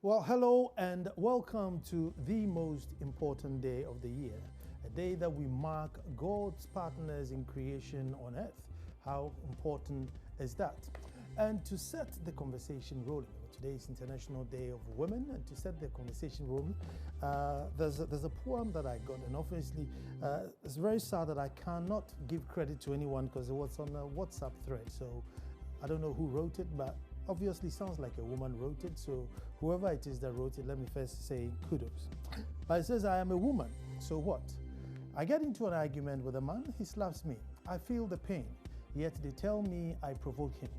Well, hello and welcome to the most important day of the year, a day that we mark God's partners in creation on earth. How important is that? And to set the conversation rolling, today's International Day of Women, and to set the conversation rolling, there's a poem that I got, and obviously it's very sad that I cannot give credit to anyone because it was on a WhatsApp thread, so I don't know who wrote it, but obviously sounds like a woman wrote it, so whoever it is that wrote it, let me first say kudos. But it says, I am a woman, so what? I get into an argument with a man, he slaps me. I feel the pain, yet they tell me I provoke him.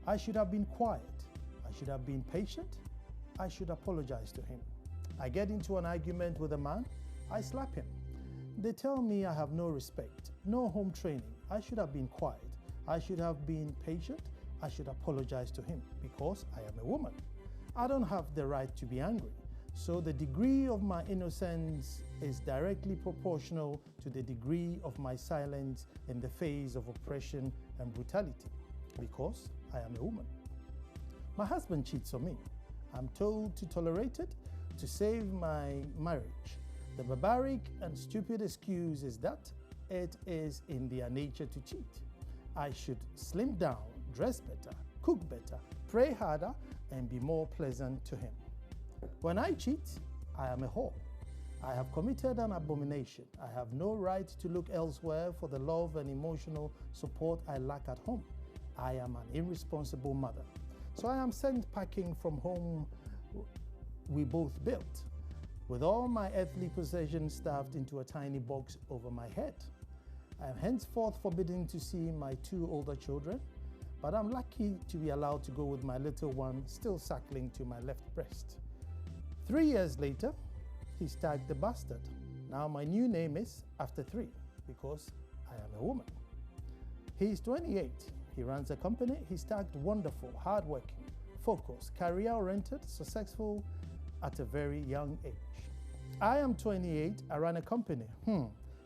I should have been quiet. I should have been patient. I should apologize to him. I get into an argument with a man, I slap him. They tell me I have no respect, no home training. I should have been quiet. I should have been patient. I should apologize to him because I am a woman. I don't have the right to be angry. So the degree of my innocence is directly proportional to the degree of my silence in the face of oppression and brutality because I am a woman. My husband cheats on me. I'm told to tolerate it to save my marriage. The barbaric and stupid excuse is that it is in their nature to cheat. I should slim down, dress better, cook better, pray harder, and be more pleasant to him. When I cheat, I am a whore. I have committed an abomination. I have no right to look elsewhere for the love and emotional support I lack at home. I am an irresponsible mother. So I am sent packing from home we both built, with all my earthly possessions stuffed into a tiny box over my head. I am henceforth forbidden to see my two older children, but I'm lucky to be allowed to go with my little one still suckling to my left breast. 3 years later, he's tagged the bastard. Now my new name is After 3 because I am a woman. He's 28. He runs a company. He's tagged wonderful, hardworking, focused, career-oriented, successful at a very young age. I am 28. I run a company.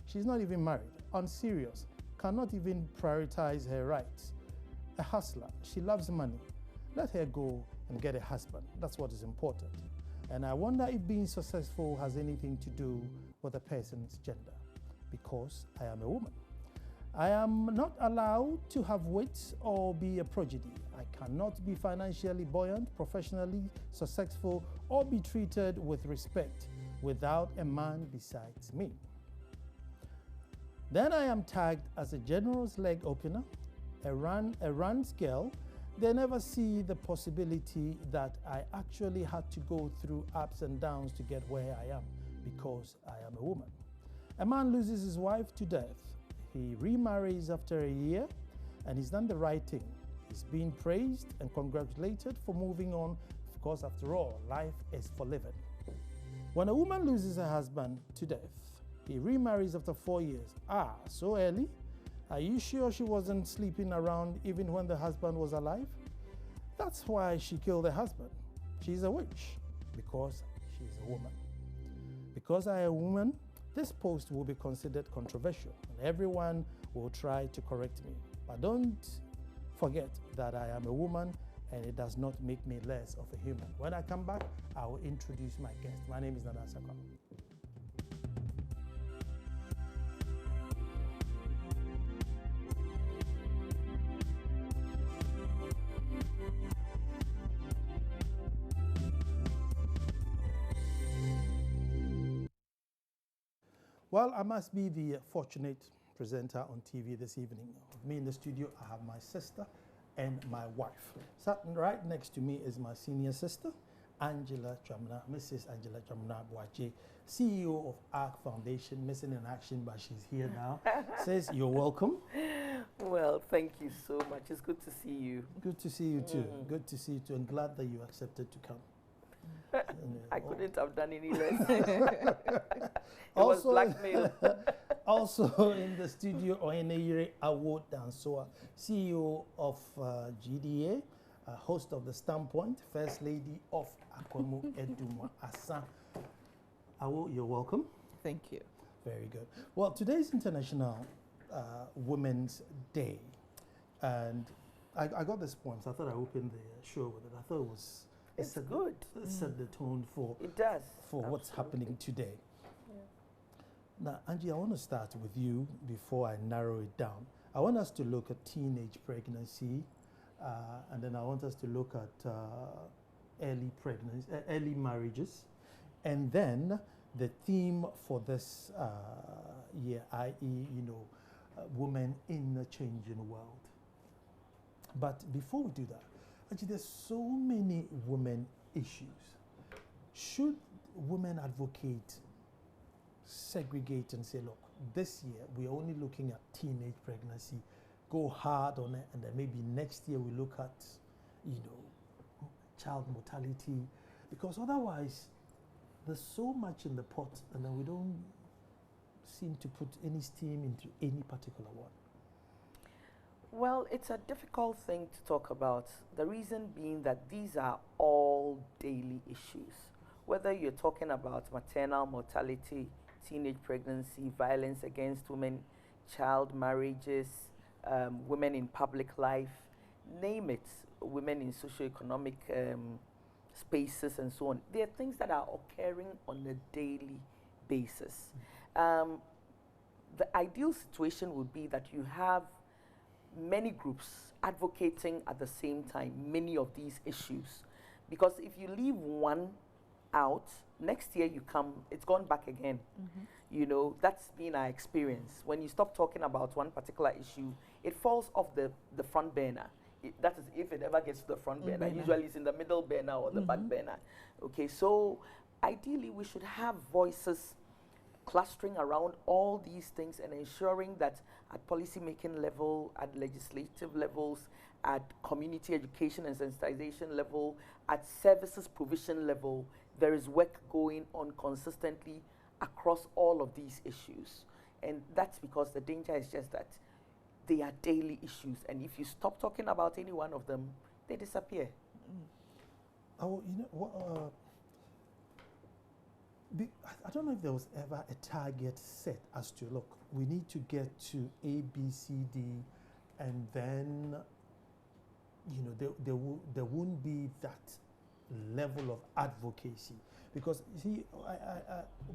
She's not even married, unserious, cannot even prioritize her rights. A hustler, she loves money. Let her go and get a husband. That's what is important. And I wonder if being successful has anything to do with a person's gender, because I am a woman. I am not allowed to have wits or be a prodigy. I cannot be financially buoyant, professionally successful, or be treated with respect without a man besides me. Then I am tagged as a generous leg opener, a runs girl. They never see the possibility that I actually had to go through ups and downs to get where I am because I am a woman. A man loses his wife to death. He remarries after a year and he's done the right thing. He's been praised and congratulated for moving on because after all, life is for living. When a woman loses her husband to death, he remarries after 4 years. So early? Are you sure she wasn't sleeping around even when the husband was alive? That's why she killed her husband. She's a witch because she's a woman. Because I am a woman, this post will be considered controversial and everyone will try to correct me. But don't forget that I am a woman and it does not make me less of a human. When I come back, I will introduce my guest. My name is Nana Sakwa. Well, I must be the fortunate presenter on TV this evening. With me in the studio, I have my sister and my wife. Sitting right next to me is my senior sister, Angela Chamna, Mrs. Angela Chamna Boache, CEO of ARC Foundation, missing in action, but she's here now. Says you're welcome. Well, thank you so much. It's good to see you. Good to see you too. Good to see you too, and glad that you accepted to come. I couldn't have done any less. It was blackmail. Also in the studio, Oyeneyire Award Dansoa, CEO of GDA, host of The Standpoint, First Lady of Akwamu Eduma Asa. Awo, you're welcome. Thank you. Very good. Well, today's International Women's Day, and I got this poem, so I thought I opened the show with it. I thought it was It's good. Set the tone for it does for what's happening today. Now, Angie, I want to start with you before I narrow it down. I want us to look at teenage pregnancy, and then I want us to look at early pregnancy, early marriages, and then the theme for this year, i.e., women in a changing world. But before we do that, actually, there's so many women issues. Should women advocate, segregate and say, look, this year we're only looking at teenage pregnancy, go hard on it, and then maybe next year we look at, child mortality, because otherwise there's so much in the pot and then we don't seem to put any steam into any particular one. Well, it's a difficult thing to talk about. The reason being that these are all daily issues. Whether you're talking about maternal mortality, teenage pregnancy, violence against women, child marriages, women in public life, name it, women in socioeconomic spaces and so on. There are things that are occurring on a daily basis. The ideal situation would be that you have many groups advocating at the same time many of these issues. Because if you leave one out, next year you come, it's gone back again. That's been our experience. When you stop talking about one particular issue, it falls off the front burner. That is, if it ever gets to the front burner. Usually it's in the middle burner or the back burner. Okay, so ideally we should have voices clustering around all these things and ensuring that at policy making level, at legislative levels, at community education and sensitization level, at services provision level, there is work going on consistently across all of these issues. And that's because the danger is just that they are daily issues, and if you stop talking about any one of them, they disappear. Oh, what? I don't know if there was ever a target set as to, look, we need to get to A, B, C, D, and then, there won't be that level of advocacy. Because, you see,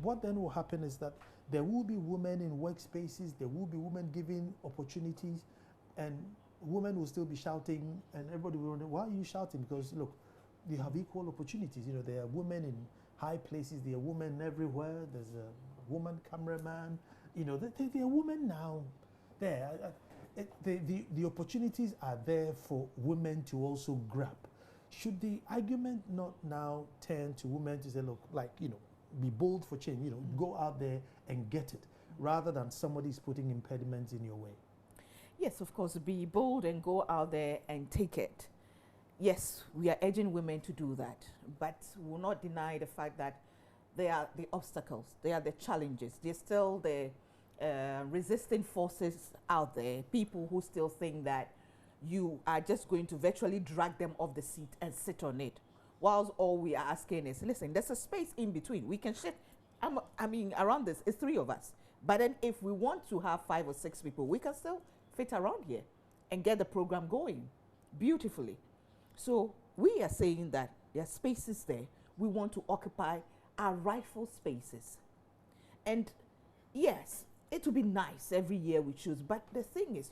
what then will happen is that there will be women in workspaces, there will be women given opportunities, and women will still be shouting, and everybody will wonder, why are you shouting? Because, look, you have equal opportunities. There are women in high places, there are women everywhere, there's a woman cameraman, there are women now there. The opportunities are there for women to also grab. Should the argument not now turn to women to say, look, be bold for change, go out there and get it, rather than somebody's putting impediments in your way? Yes, of course, be bold and go out there and take it. Yes, we are urging women to do that, but we will not deny the fact that there are the obstacles, there are the challenges, there's still the resisting forces out there, people who still think that you are just going to virtually drag them off the seat and sit on it. Whilst all we are asking is, listen, there's a space in between. We can shift. Around this, it's 3 of us. But then if we want to have 5 or 6 people, we can still fit around here and get the program going beautifully. So we are saying that there are spaces there. We want to occupy our rightful spaces. And yes, it would be nice every year we choose. But the thing is,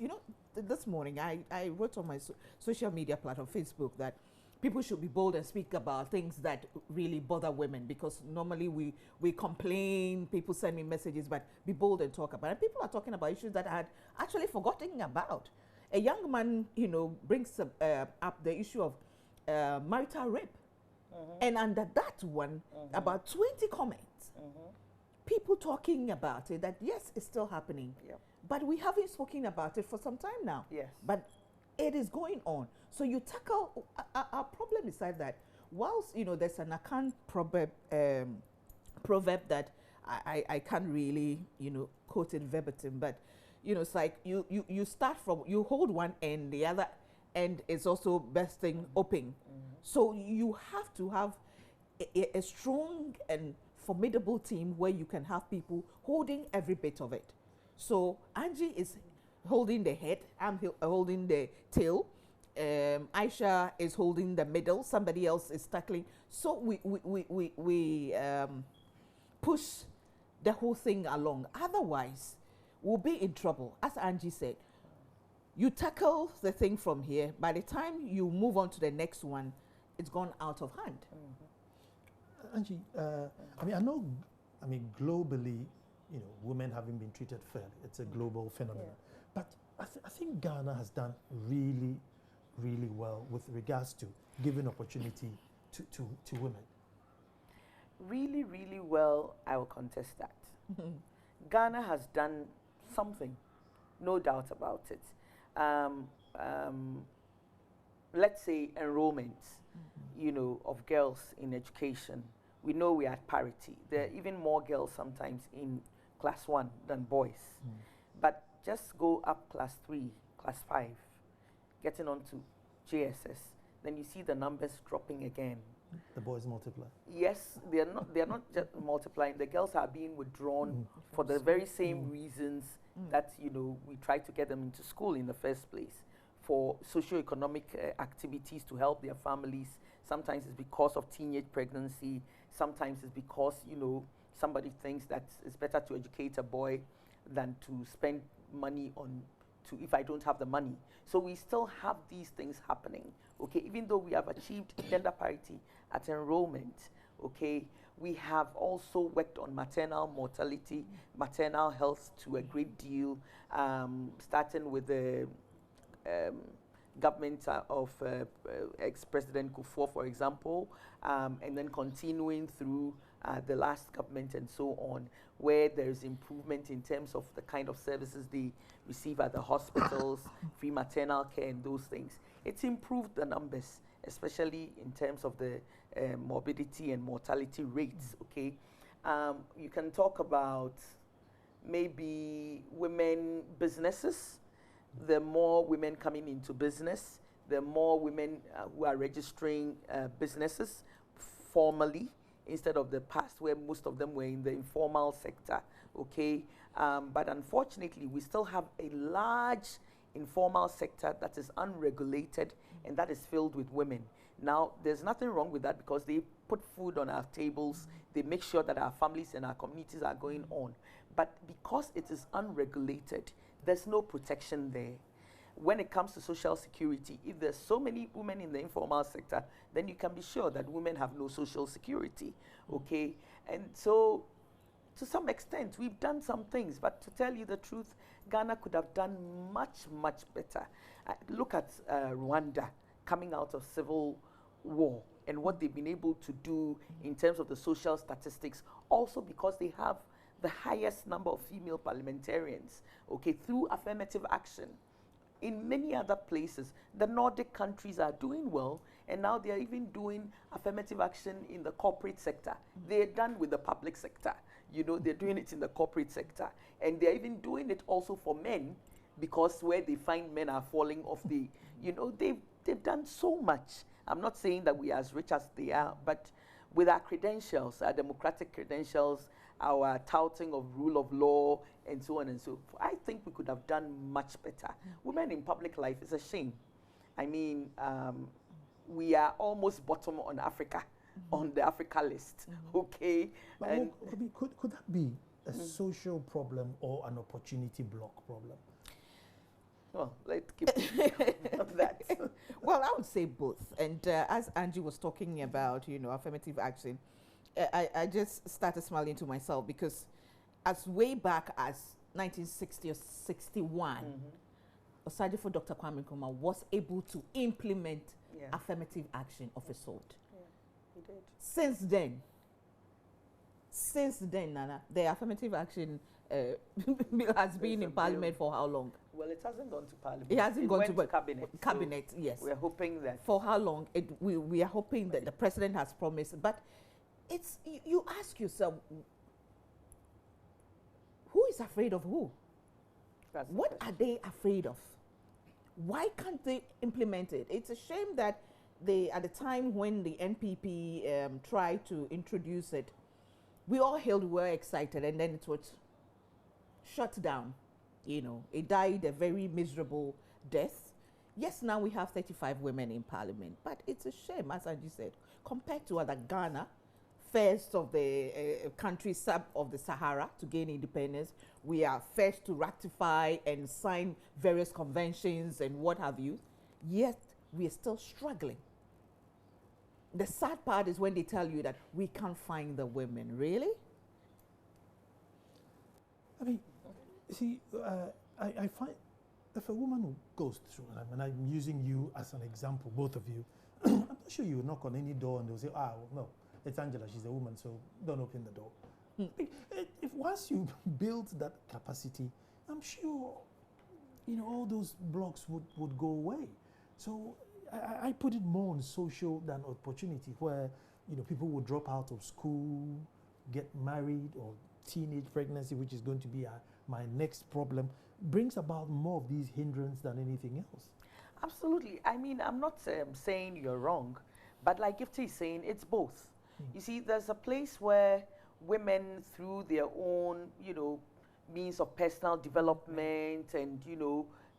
this morning I wrote on my social media platform, Facebook, that people should be bold and speak about things that really bother women, because normally we complain, people send me messages, but be bold and talk about it. And people are talking about issues that I had actually forgotten about. A young man, brings up the issue of marital rape. And under that one, about 20 comments. People talking about it, that yes, it's still happening. But we haven't spoken about it for some time now. Yes. But it is going on. So you tackle our problem beside that. Whilst, there's an Akan proverb that I can't really, quote it verbatim, but, it's like you start from, you hold one end, the other end is also bursting open. So you have to have a strong and formidable team where you can have people holding every bit of it. So Angie is holding the head, I'm holding the tail, Aisha is holding the middle, somebody else is tackling. So we push the whole thing along. Otherwise, we'll be in trouble. As Angie said, you tackle the thing from here. By the time you move on to the next one, it's gone out of hand. Angie, I know, globally, women haven't been treated fairly. It's a global phenomenon. But I think Ghana has done really, really well with regards to giving opportunity to women. Really, really well, I will contest that. Ghana has done something, no doubt about it. Let's say enrollment, of girls in education. We know we are at parity. There are even more girls sometimes in class 1 than boys. But just go up class 3, class 5, getting on to JSS, then you see the numbers dropping again. The boys multiply. Yes, they are not just multiplying. The girls are being withdrawn for the very same reasons that we try to get them into school in the first place, for socio-economic activities to help their families. Sometimes it's because of teenage pregnancy. Sometimes it's because somebody thinks that it's better to educate a boy than to spend money on if I don't have the money. So we still have these things happening. Okay, even though we have achieved gender parity at enrollment, okay, we have also worked on maternal mortality, maternal health to a great deal, starting with the government of ex-President Kufuor, for example, and then continuing through the last government and so on, where there is improvement in terms of the kind of services they receive at the hospitals, free maternal care and those things. It's improved the numbers, especially in terms of the morbidity and mortality rates, okay? You can talk about maybe women businesses. The more women coming into business, the more women who are registering businesses formally, instead of the past where most of them were in the informal sector, okay? But unfortunately, we still have a large informal sector that is unregulated and that is filled with women. Now, there's nothing wrong with that because they put food on our tables, they make sure that our families and our communities are going on. But because it is unregulated, there's no protection there. When it comes to social security, if there's so many women in the informal sector, then you can be sure that women have no social security, okay? And so, to some extent, we've done some things, but to tell you the truth, Ghana could have done much, much better. Look at Rwanda coming out of civil war and what they've been able to do in terms of the social statistics, also because they have the highest number of female parliamentarians, okay, through affirmative action. In many other places, the Nordic countries are doing well, and now they are even doing affirmative action in the corporate sector. They're done with the public sector. They're doing it in the corporate sector. And they're even doing it also for men, because where they find men are falling off the, they've done so much. I'm not saying that we are as rich as they are, but with our credentials, our democratic credentials, our touting of rule of law, and so on and so forth, I think we could have done much better. Women in public life is a shame. I mean, we are almost bottom on Africa, on the Africa list, okay? But could that be a social problem or an opportunity block problem? Well, let's keep that. Well, I would say both. And as Angie was talking about, affirmative action, I just started smiling to myself because as way back as 1960 or 61, Osajifo Dr. Kwame Nkrumah was able to implement affirmative action of a sort. Yeah, he did. Since then, Nana, the affirmative action bill has been in Parliament for how long? Well, it hasn't gone to Parliament. It hasn't gone to Cabinet. Cabinet, so yes. We're hoping that. For how long? We are hoping that the president has promised. But it's you ask yourself, who is afraid of who? What are they afraid of? Why can't they implement it? It's a shame that at the time when the NPP tried to introduce it, we all hailed, we were excited, and then it was shut down. It died a very miserable death. Yes, now we have 35 women in parliament, but it's a shame, as Angie said, compared to other Ghana, first of the countries sub of the Sahara to gain independence. We are first to ratify and sign various conventions and what have you, yet we are still struggling. The sad part is when they tell you that we can't find the women. Really? I mean, see, I find if a woman goes through, and I'm using you as an example, both of you, I'm not sure you will knock on any door and they'll say, no, it's Angela, she's a woman, so don't open the door. If once you build that capacity, I'm sure, all those blocks would go away. So I put it more on social than opportunity, where people will drop out of school, get married, or teenage pregnancy, which is going to be my next problem, brings about more of these hindrances than anything else. Absolutely. I mean, I'm not saying you're wrong, but like Gifty is saying, it's both. You see, there's a place where women, through their own, means of personal development and,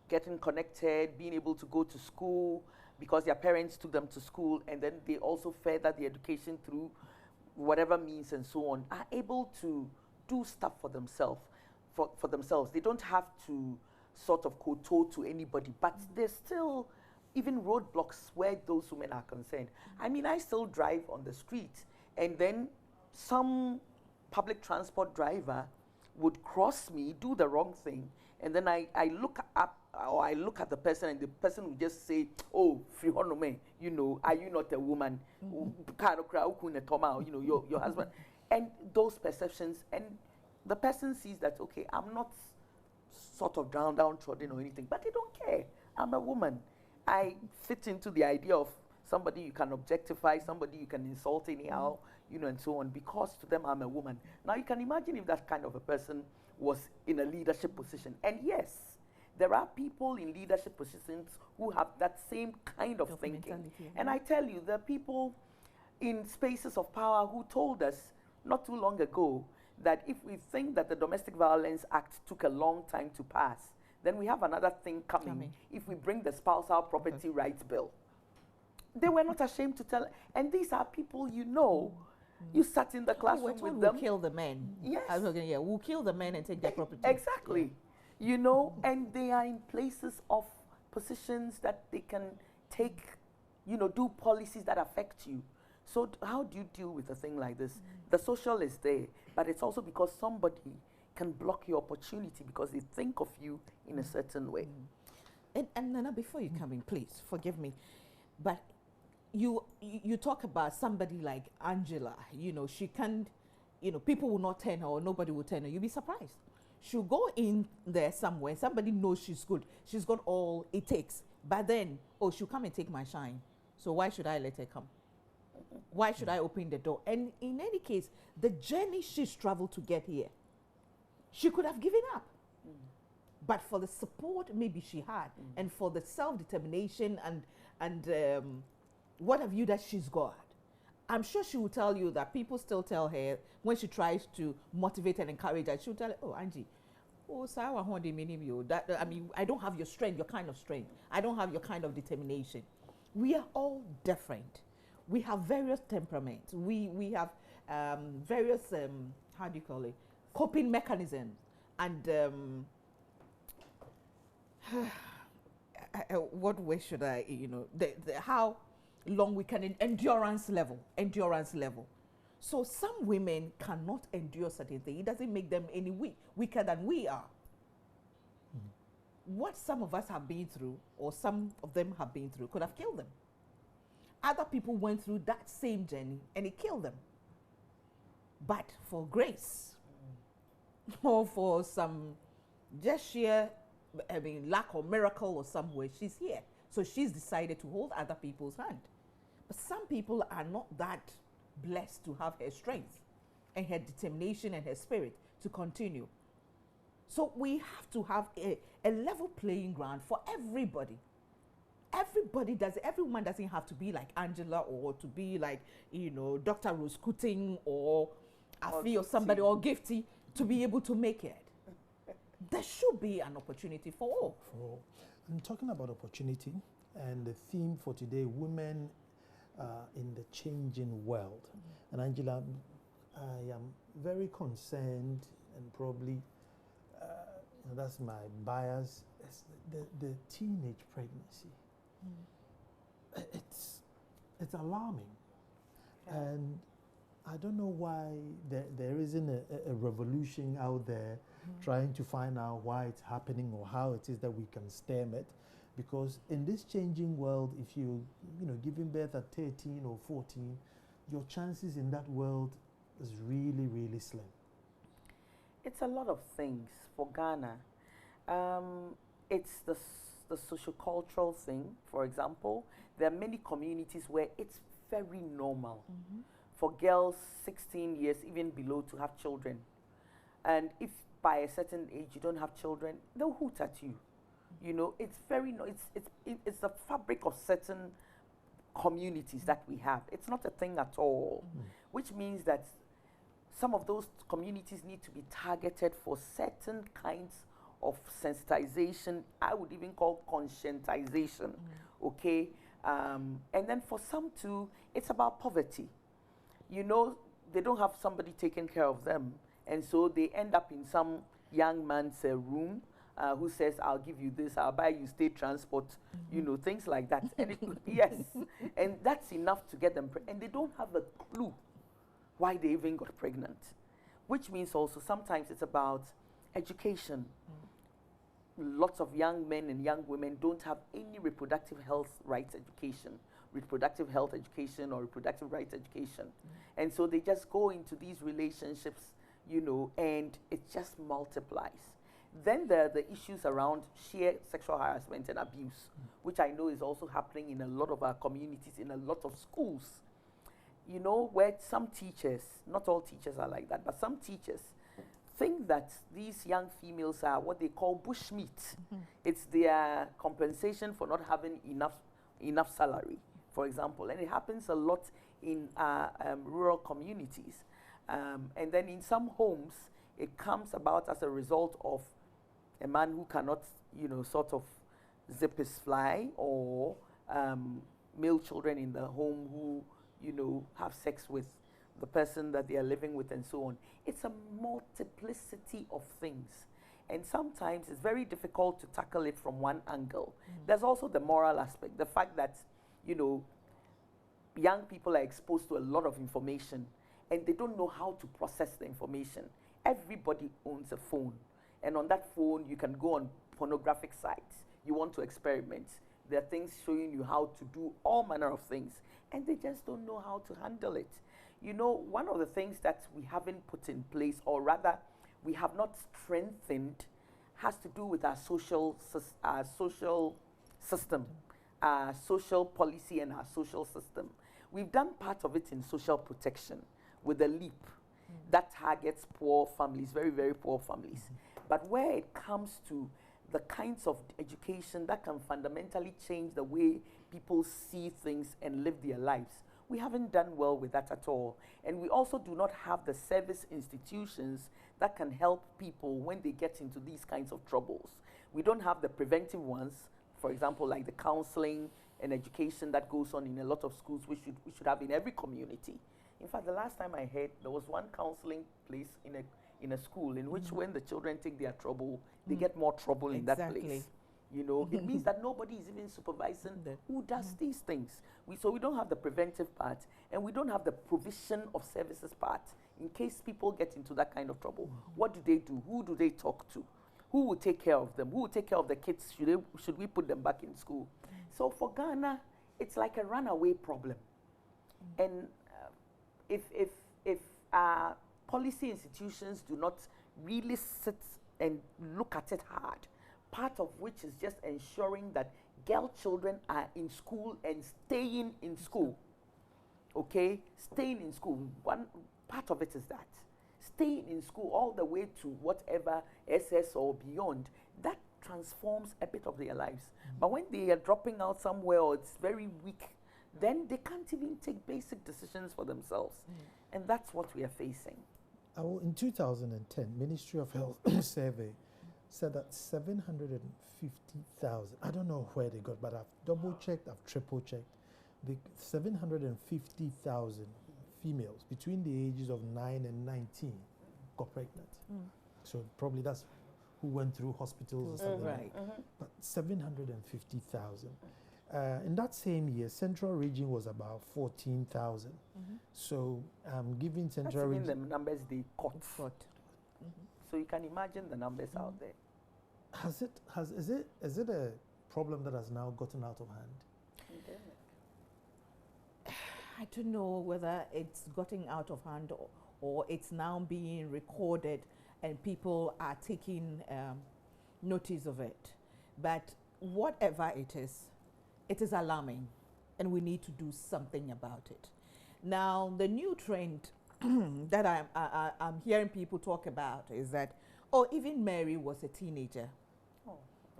getting connected, being able to go to school because their parents took them to school, and then they also further the education through whatever means and so on, are able to do stuff for themselves. For themselves. They don't have to sort of kowtow to anybody, but there's still even roadblocks where those women are concerned. I mean, I still drive on the street, and then some public transport driver would cross me, do the wrong thing, and then I look up, or I look at the person, and the person will just say, oh, free honome, are you not a woman? Your husband. And those perceptions, and the person sees that, okay, I'm not sort of downtrodden or anything, but they don't care. I'm a woman. I fit into the idea of somebody you can objectify, somebody you can insult anyhow, and so on, because to them I'm a woman. Now you can imagine if that kind of a person was in a leadership position. And yes, there are people in leadership positions who have that same kind of thinking. And I tell you, there are people in spaces of power who told us not too long ago that if we think that the Domestic Violence Act took a long time to pass, then we have another thing coming if we bring the Spousal Property Rights Bill. They were not ashamed to tell, and these are people you sat in the classroom with them. We'll kill the men. Yes. We'll kill the men and take their property. Exactly. And they are in places of positions that they can take, do policies that affect you. So how do you deal with a thing like this? The social is there, but it's also because somebody can block your opportunity because they think of you in a certain way. And Nana, before you come in, please forgive me, but you talk about somebody like Angela. She can't. People will not turn her, or nobody will turn her. You'll be surprised. She'll go in there somewhere. Somebody knows she's good. She's got all it takes. But then, she'll come and take my shine. So why should I let her come? Why should I open the door? And in any case, the journey she's traveled to get here, she could have given up. But for the support maybe she had, and for the self-determination and what have you that she's got, I'm sure she will tell you that people still tell her when she tries to motivate and encourage her, she'll tell her, oh, Angie, I don't have your strength, your kind of strength. I don't have your kind of determination. We are all different. We have various temperaments. We have various, coping mechanisms. And what way should I, how long we can, endurance level. So some women cannot endure certain things. It doesn't make them any weaker than we are. What some of us have been through, or some of them have been through, could have killed them. Other people went through that same journey and it killed them. But for grace, or for some just sheer, luck or miracle or some way, she's here. So she's decided to hold other people's hand. But some people are not that blessed to have her strength and her determination and her spirit to continue. So we have to have a level playing ground for everybody. Every woman doesn't have to be like Angela, or to be like, Dr. Rose Kuting or Afi or somebody, or Gifty, to be able to make it. There should be an opportunity for all. I'm talking about opportunity, and the theme for today, women in the changing world. And Angela, I am very concerned, and probably that's my bias, is the teenage pregnancy. It's alarming. And I don't know why there isn't a revolution out there trying to find out why it's happening or how it is that we can stem it. Because in this changing world, if you giving birth at 13 or 14, your chances in that world is really, really slim. It's a lot of things for Ghana. It's the sociocultural thing. For example, there are many communities where it's very normal for girls 16 years, even below, to have children. And if by a certain age you don't have children, they'll hoot at you. You know, it's very it's the fabric of certain communities that we have. It's not a thing at all, which means that some of those communities need to be targeted for certain kinds of sensitization. I would even call conscientization. Okay, and then for some too, it's about poverty. You know, they don't have somebody taking care of them, and so they end up in some young man's room who says, I'll give you this, I'll buy you state transport, you know, things like that. And yes, and that's enough to get them and they don't have a clue why they even got pregnant. Which means also sometimes it's about education. Lots of young men and young women don't have any reproductive health rights education, reproductive health education or reproductive rights education. And so they just go into these relationships, you know, and it just multiplies. Then there are the issues around sheer sexual harassment and abuse, which I know is also happening in a lot of our communities, in a lot of schools. You know, where some teachers, not all teachers are like that, but some teachers think that these young females are what they call bushmeat. It's their compensation for not having enough salary, for example. And it happens a lot in rural communities. And then in some homes, it comes about as a result of a man who cannot, you know, sort of zip his fly, or male children in the home who, you know, have sex with the person that they are living with and so on. It's a multiplicity of things. And sometimes it's very difficult to tackle it from one angle. There's also the moral aspect, the fact that, you know, young people are exposed to a lot of information and they don't know how to process the information. Everybody owns a phone. And on that phone, you can go on pornographic sites. You want to experiment. There are things showing you how to do all manner of things. And they just don't know how to handle it. You know, one of the things that we haven't put in place, or rather, we have not strengthened, has to do with our social system, our social policy and our social system. We've done part of it in social protection with the LEAP that targets poor families, very, very poor families. But where it comes to the kinds of education that can fundamentally change the way people see things and live their lives, we haven't done well with that at all. And we also do not have the service institutions that can help people when they get into these kinds of troubles. We don't have the preventive ones, for example, like the counseling and education that goes on in a lot of schools, we should have in every community. In fact, the last time I heard, there was one counseling place in a school in which when the children take their trouble, they get more trouble in that place. You know, it means that nobody is even supervising who does these things. So we don't have the preventive part, and we don't have the provision of services part in case people get into that kind of trouble. What do they do? Who do they talk to? Who will take care of them? Who will take care of the kids? Should we put them back in school? So for Ghana, it's like a runaway problem. And if our policy institutions do not really sit and look at it hard, part of which is just ensuring that girl children are in school and staying in school. Okay? Staying in school. One part of it is that. Staying in school all the way to whatever SS or beyond, that transforms a bit of their lives. But when they are dropping out somewhere or it's very weak, then they can't even take basic decisions for themselves. And that's what we are facing. In 2010, Ministry of Health survey said that 750,000. I don't know where they got, but I've double checked, I've triple checked. The 750,000 females between the ages of 9 and 19 got pregnant. So probably that's who went through hospitals and stuff like that. But 750,000. In that same year, Central Region was about 14,000. So giving Central Region the numbers they caught. So you can imagine the numbers out there. Is it a problem that has now gotten out of hand? I don't know whether it's gotten out of hand or it's now being recorded and people are taking notice of it. But whatever it is alarming and we need to do something about it. Now, the new trend that I'm hearing people talk about is that, even Mary was a teenager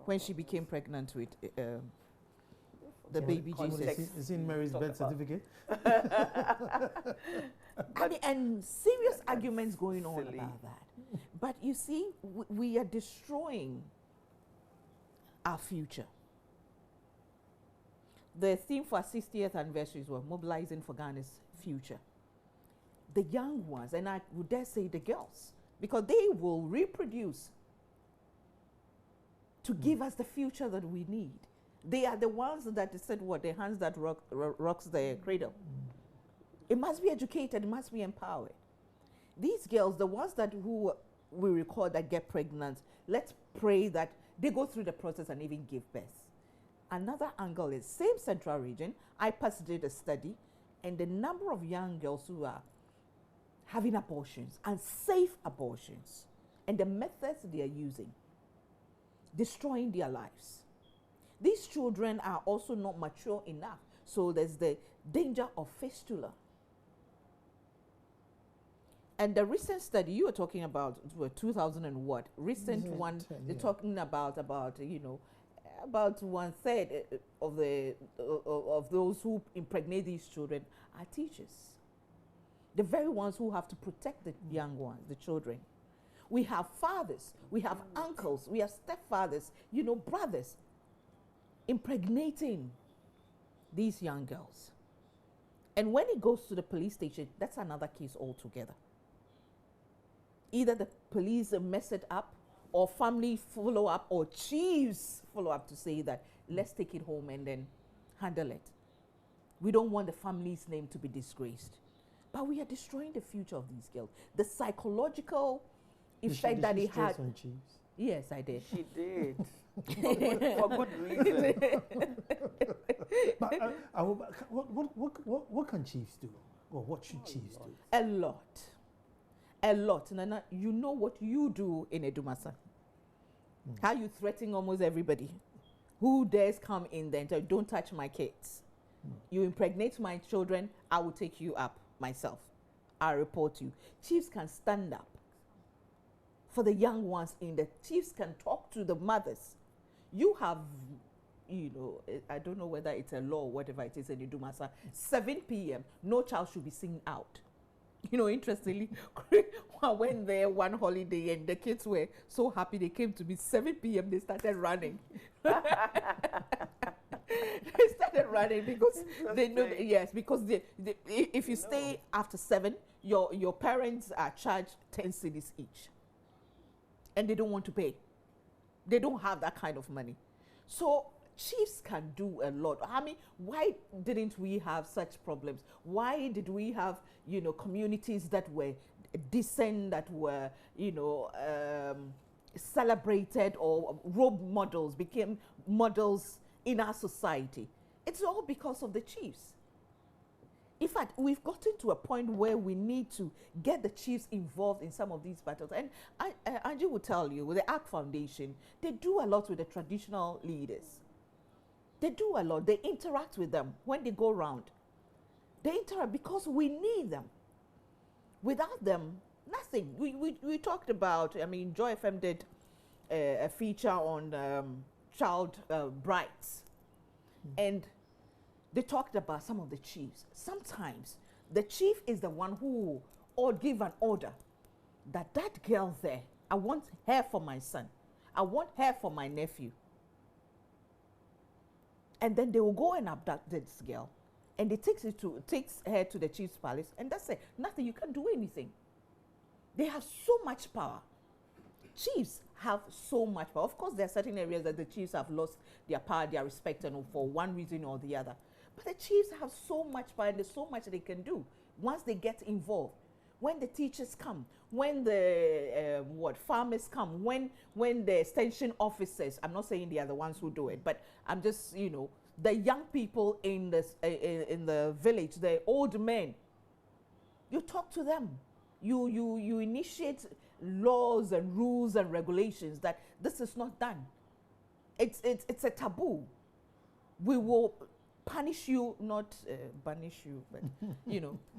when she became pregnant with the baby Jesus. Is in Mary's birth certificate? And serious arguments going on about that. But you see, we are destroying our future. The theme for our 60th anniversary was mobilizing for Ghana's future. The young ones, and I would dare say the girls, because they will reproduce to give us the future that we need. They are the ones that said what? The hands that rocks the cradle. It must be educated, it must be empowered. These girls, the ones who we record that get pregnant, let's pray that they go through the process and even give birth. Another angle is same Central Region. I did a study, and the number of young girls who are having abortions and safe abortions, and the methods they are using, destroying their lives. These children are also not mature enough, so there's the danger of fistula. And the recent study you were talking about, 2000 and what? Recent one, they're talking about about 1/3 of those who impregnate these children are teachers. The very ones who have to protect the young ones, the children. We have fathers, we have uncles, we have stepfathers, brothers impregnating these young girls. And when it goes to the police station, that's another case altogether. Either the police mess it up, or family follow up, or chiefs follow up to say that let's take it home and then handle it. We don't want the family's name to be disgraced. But we are destroying the future of these girls. The psychological effect that it had. On chiefs? Yes, I did. She did. for good reason. But what can chiefs do? Or what should chiefs do? A lot. A lot. Nana, you know what you do in Edumasa. How you threaten almost everybody who dares come in there and tell, don't touch my kids. You impregnate my children, I will take you up myself. I'll report you. Chiefs can stand up for the young ones in the chiefs can talk to the mothers. You have, I don't know whether it's a law or whatever it is in Idumasa, 7 p.m., no child should be seen out. Interestingly, I went there one holiday and the kids were so happy they came to me. 7 p.m. they started running. They started running because they know, because if you stay after 7, your parents are charged 10 cedis each. And they don't want to pay. They don't have that kind of money. So chiefs can do a lot. I mean, why didn't we have such problems? Why did we have, communities that were decent, that were, celebrated, or role models, became models in our society? It's all because of the chiefs. In fact, we've gotten to a point where we need to get the chiefs involved in some of these battles. And Angie will tell you, with the ARC Foundation, they do a lot with the traditional leaders. They do a lot. They interact with them when they go around. They interact because we need them. Without them, nothing. We talked about, Joy FM did a feature on child brides. And they talked about some of the chiefs. Sometimes the chief is the one who will give an order that girl there, I want her for my son. I want her for my nephew. And then they will go and abduct this girl. And it takes her to the chief's palace, and that's it. Nothing, you can't do anything. They have so much power. Chiefs have so much power. Of course, there are certain areas that the chiefs have lost their power, their respect, and for one reason or the other. But the chiefs have so much power, and there's so much they can do once they get involved. When the teachers come, when the farmers come, when the extension officers, I'm not saying they are the ones who do it, but I'm just, the young people in the village, the old men, you talk to them. You initiate laws and rules and regulations that this is not done. It's a taboo. We will punish you, not banish you, but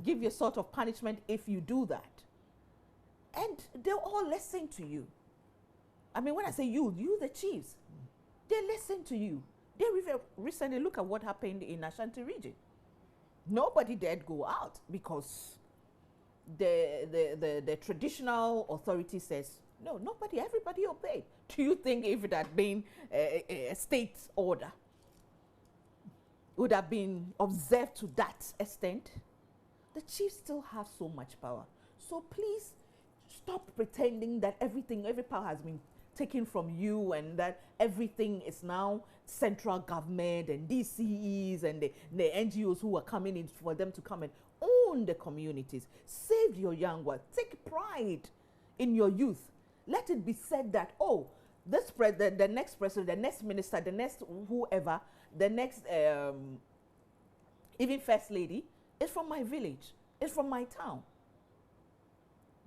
give you a sort of punishment if you do that. And they'll all listen to you. I mean, when I say you the chiefs, they listen to you. They recently look at what happened in Ashanti region. Nobody dared go out because the traditional authority says, no, everybody obeyed. Do you think if it had been a state order, would have been observed to that extent? The chiefs still have so much power. So please stop pretending that every power has been taken from you and that everything is now central government and DCEs and the NGOs who are coming in for them to come and own the communities. Save your young ones. Take pride in your youth. Let it be said that, oh, this the next president, the next minister, the next whoever, the next even first lady is from my village, is from my town.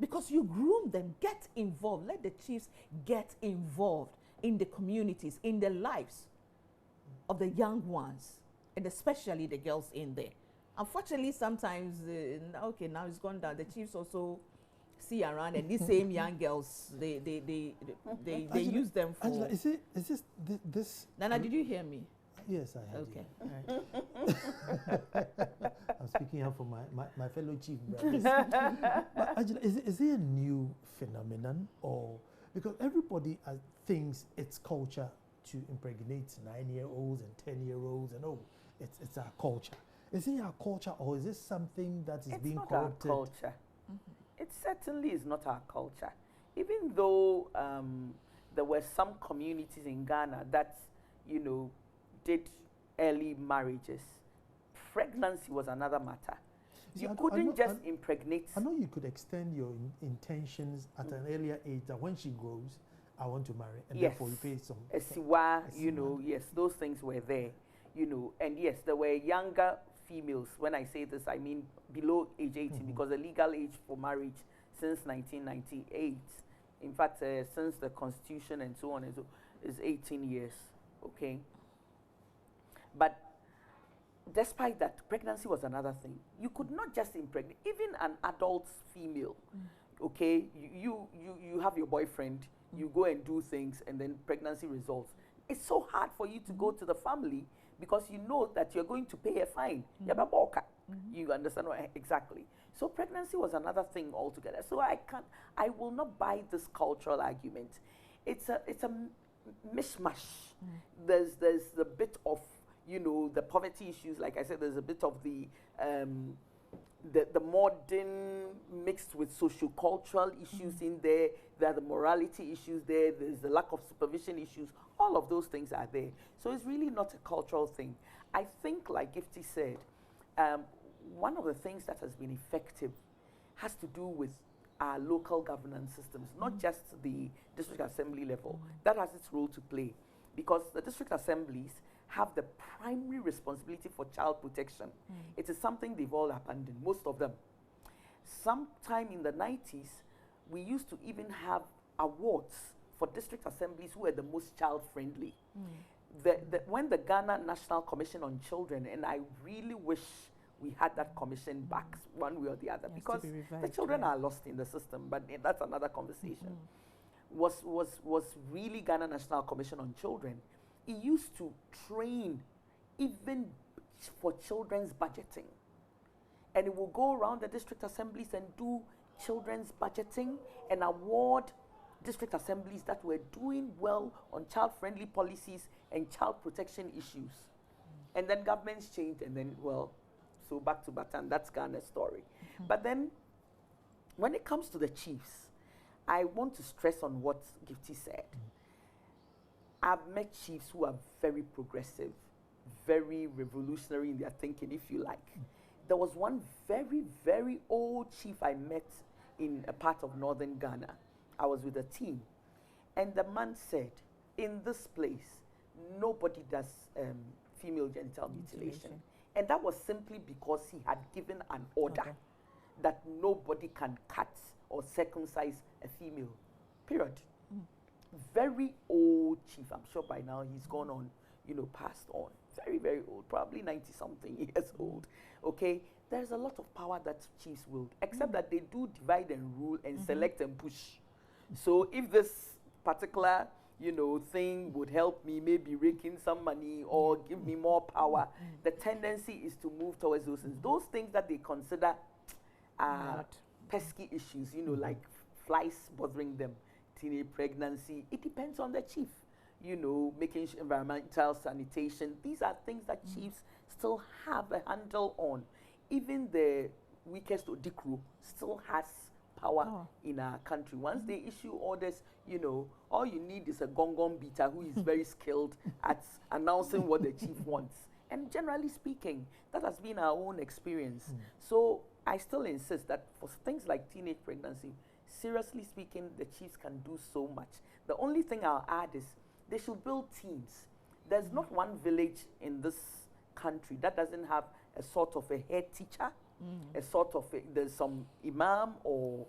Because you groom them, get involved. Let the chiefs get involved in the communities, in the lives of the young ones, and especially the girls in there. Unfortunately, sometimes, now it's gone down. The chiefs also see around, and these same young girls, they Angela, use them for. Angela, is this? Nana, did you hear me? Yes, I heard okay. you. All right. I'm speaking out for my fellow chief brothers. But Angela, is it a new phenomenon, or because everybody thinks it's culture to impregnate 9-year-olds and 10-year-olds, and it's our culture. Is it our culture, or is this something that is being corrupted? It's not our culture. It certainly is not our culture. Even though there were some communities in Ghana that, did early marriages, pregnancy was another matter. You couldn't just impregnate. I know you could extend your intentions at an earlier age, that when she grows, I want to marry, and therefore you pay some. Yes, those things were there, and yes, there were younger females. When I say this, I mean below age 18, because the legal age for marriage since 1998, in fact, since the Constitution and so on, is 18 years, okay? But despite that, pregnancy was another thing. You could not just impregnate, even an adult female, okay? You have your boyfriend, you go and do things, and then pregnancy results. It's so hard for you to go to the family because you know that you're going to pay a fine. You understand exactly. So pregnancy was another thing altogether. So I will not buy this cultural argument. It's a mishmash. There's a bit of the poverty issues. Like I said, there's a bit of the modern mixed with socio-cultural issues in there. There are the morality issues there. There's the lack of supervision issues. All of those things are there. So it's really not a cultural thing. I think, like Gifty said, one of the things that has been effective has to do with our local governance systems, not just the district assembly level. That has its role to play, because the district assemblies have the primary responsibility for child protection. It is something they've all abandoned, most of them. Sometime in the 90s, we used to even have awards for district assemblies who were the most child-friendly. When the Ghana National Commission on Children, and I really wish we had that commission back one way or the other, because the children are lost in the system, but that's another conversation, was really Ghana National Commission on Children. It used to train even for children's budgeting. And it will go around the district assemblies and do children's budgeting and award district assemblies that were doing well on child-friendly policies and child protection issues. And then governments changed, and then, well, so back to Batan, that's Ghana's story. But then, when it comes to the chiefs, I want to stress on what Gifty said. I've met chiefs who are very progressive, very revolutionary in their thinking, if you like. There was one very, very old chief I met in a part of northern Ghana. I was with a team, and the man said, in this place, nobody does female genital mutilation. And that was simply because he had given an order that nobody can cut or circumcise a female, period. Very old chief. I'm sure by now he's gone on, you know, passed on. Very, very old, probably 90-something years old. Okay, there's a lot of power that chiefs wield, except that they do divide and rule and select and push. So if this particular, you know, thing would help me maybe rake in some money or give me more power, the tendency is to move towards those things. Those things that they consider pesky issues, you know, like flies bothering them, teenage pregnancy, it depends on the chief. You know, making environmental sanitation, these are things that chiefs still have a handle on. Even the weakest Odikru still has power in our country. Once they issue orders, you know, all you need is a gong beater who is very skilled at announcing what the chief wants. And generally speaking, that has been our own experience. So I still insist that for things like teenage pregnancy, seriously speaking, the chiefs can do so much. The only thing I'll add is they should build teams. There's not one village in this country that doesn't have a sort of a head teacher, a sort of there's some imam or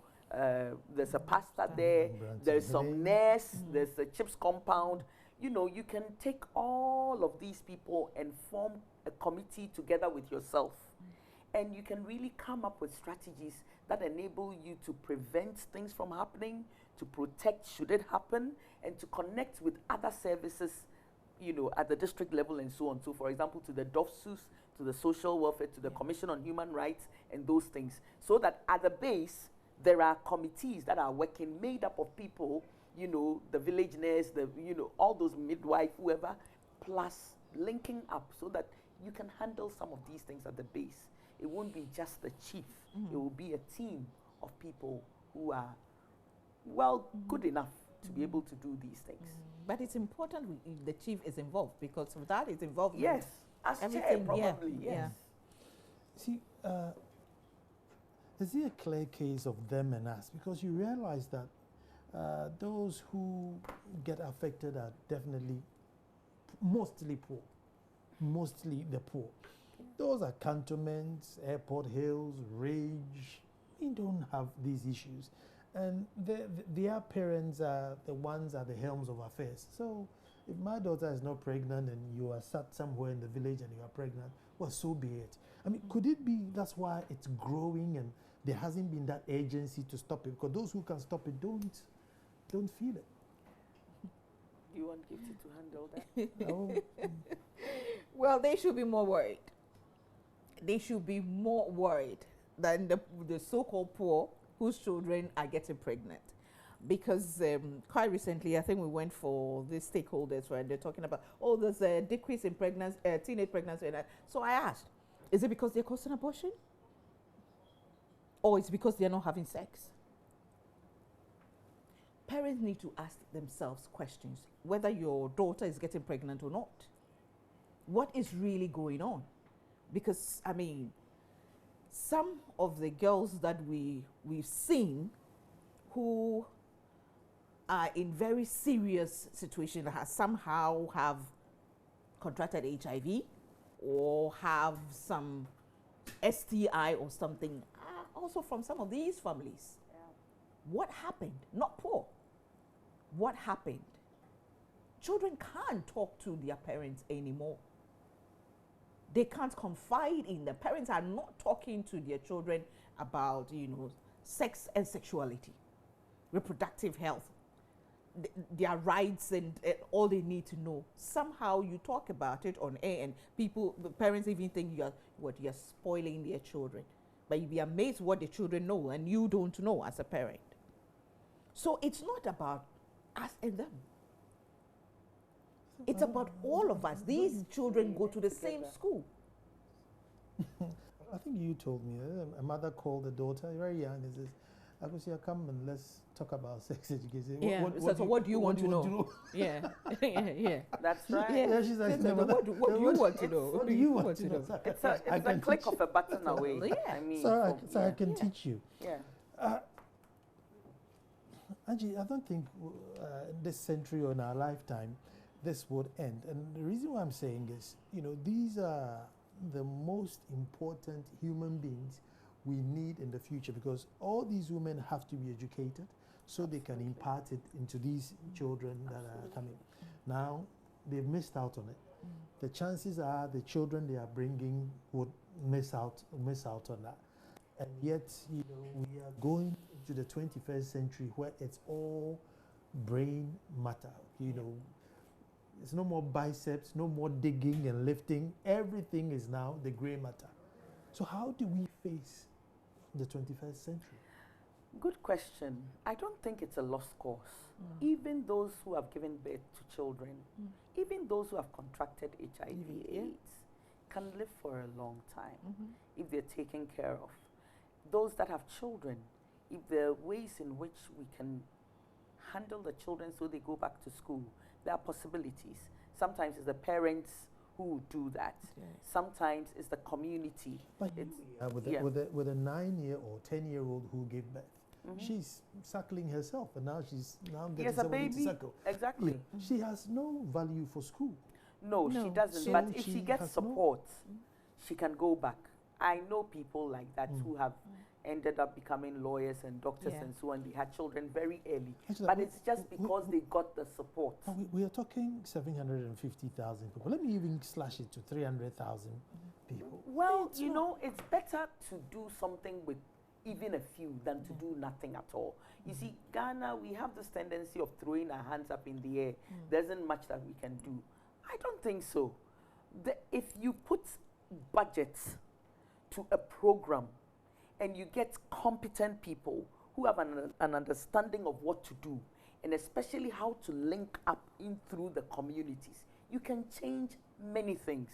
there's a pastor there, there's some nurse, there's a chief's compound. You know, you can take all of these people and form a committee together with yourself. And you can really come up with strategies that enable you to prevent things from happening, to protect should it happen, and to connect with other services, you know, at the district level and so on. So, for example, to the DOFSUS, to the social welfare, to the Commission on Human Rights, and those things. So that at the base, there are committees that are working, made up of people, you know, the village nurse, the, you know, all those midwife, whoever, plus linking up so that you can handle some of these things at the base. It won't be just the chief. It will be a team of people who are, well, good enough to be able to do these things. But it's important the chief is involved, because of that is involved. Yes, as chair, probably, yes. See, is it a clear case of them and us? Because you realize that those who get affected are definitely mostly poor, mostly the poor. Those are cantonments, airport hills, rage. We don't have these issues. And their parents are the ones at the helms of affairs. So if my daughter is not pregnant and you are sat somewhere in the village and you are pregnant, well, so be it. I mean, could it be that's why it's growing and there hasn't been that agency to stop it? Because those who can stop it don't feel it. Do you want Gifty to handle that? No. Well, they should be more worried. They should be more worried than the so-called poor whose children are getting pregnant. Because quite recently, I think we went for the stakeholders where they're talking about, oh, there's a decrease in pregnancy, teenage pregnancy. And so I asked, is it because they're causing abortion? Or it's because they're not having sex? Parents need to ask themselves questions, whether your daughter is getting pregnant or not. What is really going on? Because, I mean, some of the girls that we've seen who are in very serious situations, somehow have contracted HIV or have some STI or something, are also from some of these families. Yeah. What happened? Not poor. What happened? Children can't talk to their parents anymore. They can't confide in them. Parents are not talking to their children about, you know, sex and sexuality, reproductive health, their rights and all they need to know. Somehow you talk about it on air and parents even think you're spoiling their children. But you'll be amazed what the children know and you don't know as a parent. So it's not about us and them. It's about all of us. These children go to the same school. I think you told me a mother called the daughter very young and says, "Agusia, come and let's talk about sex education." Yeah. What do you want to know? Yeah. Yeah. That's right. Yeah, she's like, what do you want to know? What do you want to know? It's a click of a button away. Yeah. I mean, So I can teach you. Yeah. Angie, I don't think this century or in our lifetime this would end. And the reason why I'm saying is, these are the most important human beings we need in the future, because all these women have to be educated so they can impart it into these children that are coming. Now, they've missed out on it. The chances are the children they are bringing would miss out on that. And yet, we are going into the 21st century where it's all brain matter. It's no more biceps, no more digging and lifting. Everything is now the gray matter. So how do we face the 21st century? Good question. I don't think it's a lost cause. Even those who have given birth to children, even those who have contracted HIV/AIDS, can live for a long time if they're taken care of. Those that have children, if there are ways in which we can handle the children so they go back to school, there are possibilities. Sometimes it's the parents who do that. Yes. Sometimes it's the community. But with a 9-year or 10-year-old who gave birth, she's suckling herself, and now she's getting somebody to suckle. Exactly. She has no value for school. No, she doesn't. So but if she gets support, she can go back. I know people like that who have ended up becoming lawyers and doctors and so on. They had children very early. Actually, but it's just because they got the support. We are talking 750,000 people. Let me even slash it to 300,000 people. Well, it's better to do something with even a few than to do nothing at all. You see, Ghana, we have this tendency of throwing our hands up in the air. There isn't much that we can do. I don't think so. If you put budgets to a program and you get competent people who have an understanding of what to do, and especially how to link up in through the communities, you can change many things.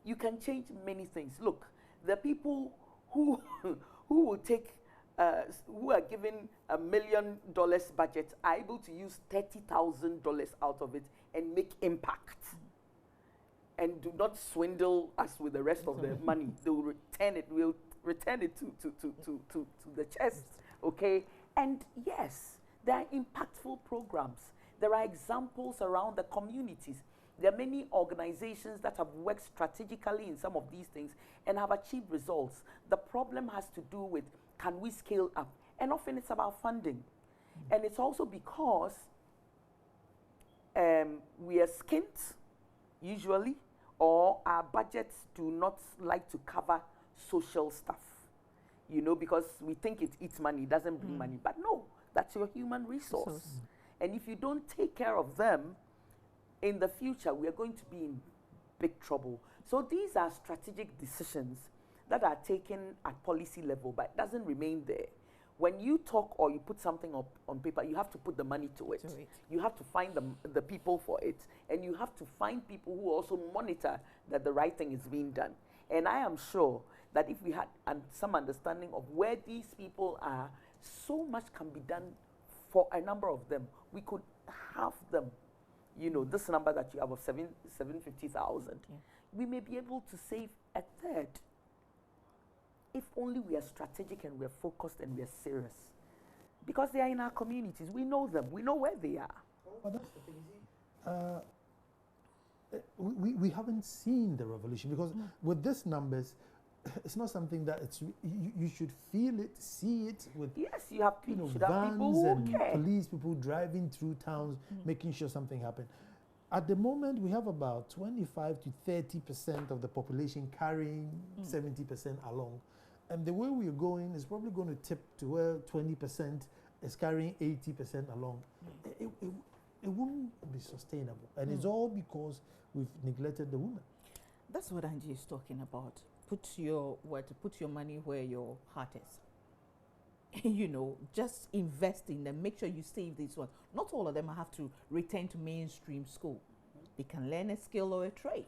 You can change many things. Look, the people who will take, who are given $1 million budget are able to use $30,000 out of it and make impact. And do not swindle us with the rest of the money. They will return it. We'll return it to the chest, okay? And yes, there are impactful programs. There are examples around the communities. There are many organizations that have worked strategically in some of these things and have achieved results. The problem has to do with, can we scale up? And often it's about funding. And it's also because we are skint, usually, or our budgets do not like to cover social stuff, because we think it eats money, it doesn't bring money. But no, that's your human resource. And if you don't take care of them, in the future, we are going to be in big trouble. So these are strategic decisions that are taken at policy level, but it doesn't remain there. When you talk or you put something up on paper, you have to put the money to it. You have to find the people for it. And you have to find people who also monitor that the right thing is being done. And I am sure that if we had some understanding of where these people are, so much can be done for a number of them. We could have them, this number that you have of 750,000. We may be able to save a third. If only we are strategic and we are focused and we are serious. Because they are in our communities. We know them. We know where they are. But that's the thing. We haven't seen the revolution, because with these numbers, it's not something that you should feel it, see it with you have people and who care. Police people driving through towns, making sure something happened. At the moment, we have about 25 to 30% of the population carrying 70% along. And the way we're going is probably going to tip to where 20% is carrying 80% along. It won't be sustainable. And it's all because we've neglected the woman. That's what Angie is talking about. Put your money where your heart is. you know, just invest in them. Make sure you save these ones. Not all of them have to return to mainstream school. They can learn a skill or a trade.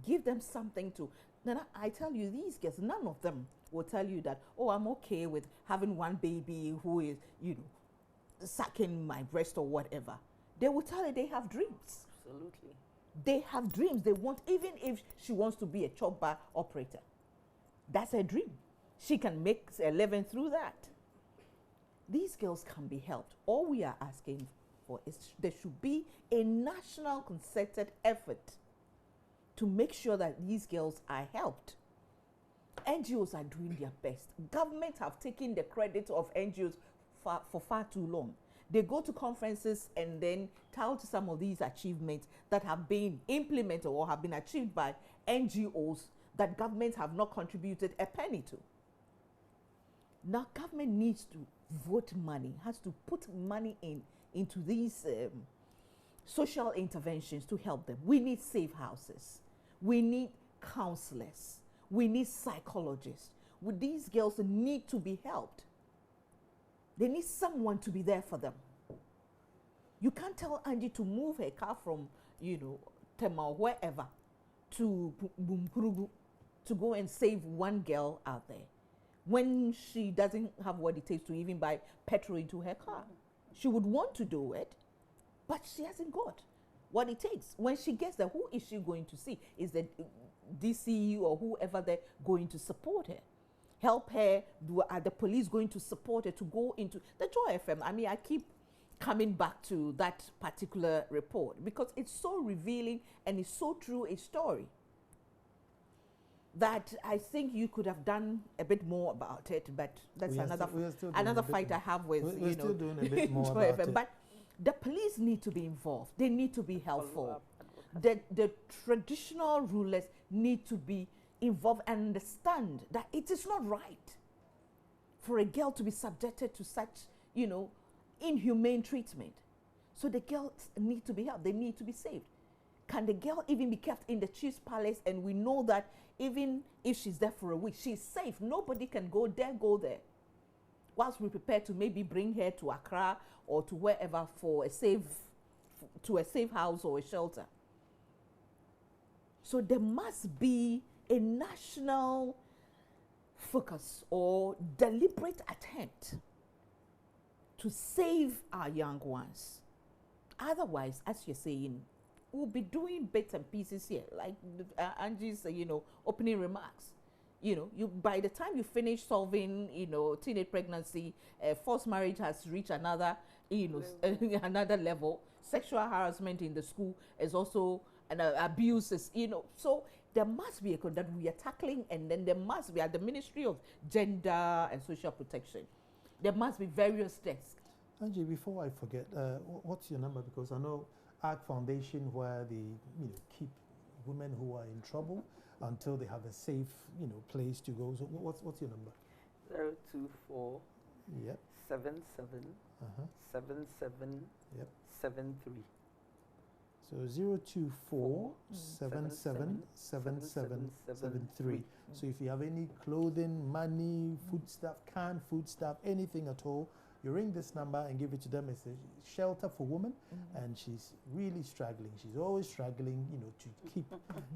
Give them something to. Then I tell you, these girls, none of them will tell you that, oh, I'm okay with having one baby who is, you know, sucking my breast or whatever. They will tell you they have dreams. Absolutely. They have dreams. They want, even if she wants to be a chop bar operator, that's her dream. She can make a living through that. These girls can be helped. All we are asking for is there should be a national concerted effort to make sure that these girls are helped. NGOs are doing their best. Government have taken the credit of NGOs for far too long. They go to conferences and then tout some of these achievements that have been implemented or have been achieved by NGOs that government have not contributed a penny to. Now government needs to vote money, has to put money into these social interventions to help them. We need safe houses. We need counselors. We need psychologists. These girls need to be helped. They need someone to be there for them. You can't tell Angie to move her car from, you know, Tema or wherever to Bumpurugu to go and save one girl out there when she doesn't have what it takes to even buy petrol into her car. She would want to do it, but she hasn't got what it takes. When she gets there, who is she going to see? Is the DC or whoever they're going to support her? Help her? Are the police going to support her to go into the Joy FM? I mean, I keep coming back to that particular report because it's so revealing and it's so true a story that I think you could have done a bit more about it, but that's another fight I have with, we're still doing a bit more Joy about FM. it. But the police need to be involved. They need to be helpful. The traditional rulers need to be involved and understand that it is not right for a girl to be subjected to such, you know, inhumane treatment. So the girls need to be helped. They need to be saved. Can the girl even be kept in the chief's palace? And we know that even if she's there for a week, she's safe. Nobody can go there. Whilst we prepare to maybe bring her to Accra or to wherever for a safe house or a shelter. So there must be a national focus or deliberate attempt to save our young ones. Otherwise, as you're saying, we'll be doing bits and pieces here, like Angie's, opening remarks. By the time you finish solving, teenage pregnancy, forced marriage has reached another, another level. Sexual harassment in the school is also an abuse, so there must be a code that we are tackling, and then there must be at the Ministry of Gender and Social Protection. There must be various desks. Angie, before I forget, what's your number? Because I know ARC Foundation, where they keep women who are in trouble until they have a safe place to go. So what's your number? 024 yep 77 77 yep 73. So 024 77 77 73. So if you have any clothing, money, foodstuff, canned foodstuff, anything at all, you ring this number and give it to them. It's a shelter for women, and she's really struggling. She's always struggling, to keep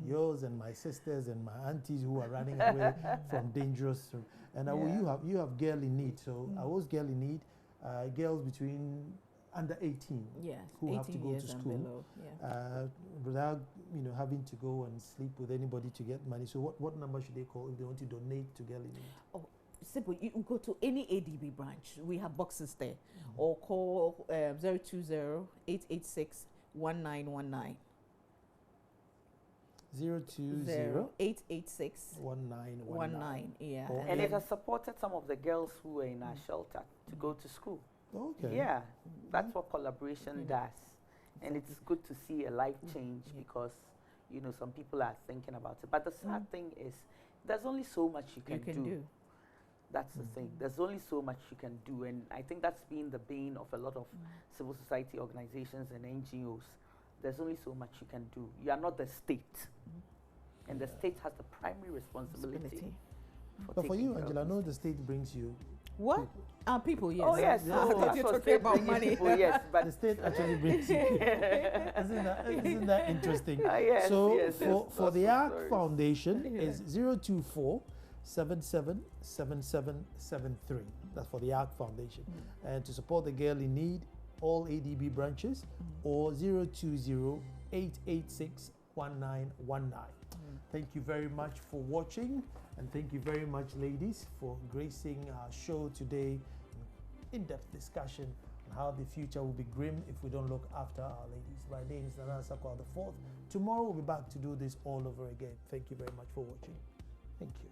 yours and my sisters and my aunties who are running away from dangerous. And you have girl in need. So I was girl in need, girls between under 18, who have to go to school without having to go and sleep with anybody to get money. So what number should they call if they want to donate to girl in need? Oh, simple. You go to any ADB branch. We have boxes there, or call 020-886-1919. 020-886-1919. Yeah. And it has supported some of the girls who were in our shelter to go to school. Okay. Yeah, that's what collaboration does. And it's good to see a life change because, some people are thinking about it. But the sad thing is, there's only so much you can do. That's the thing. There's only so much you can do. And I think that's been the bane of a lot of civil society organizations and NGOs. There's only so much you can do. You are not the state. And the state has the primary responsibility. But for you, Angela, I know the state brings you What? People, yes. Oh yes, I thought you were talking about money. People, yes, but The state actually brings it. Isn't that interesting? Yes, So yes, for the lots of ARC stories. Foundation is 024 777773. That's for the ARC Foundation. And to support the girl in need, all ADB branches, or 020 886 1919. Thank you very much for watching, and thank you very much, ladies, for gracing our show today. In-depth discussion on how the future will be grim if we don't look after our ladies. My name is Nana Sakwa the Fourth. Tomorrow we'll be back to do this all over again. Thank you very much for watching. Thank you.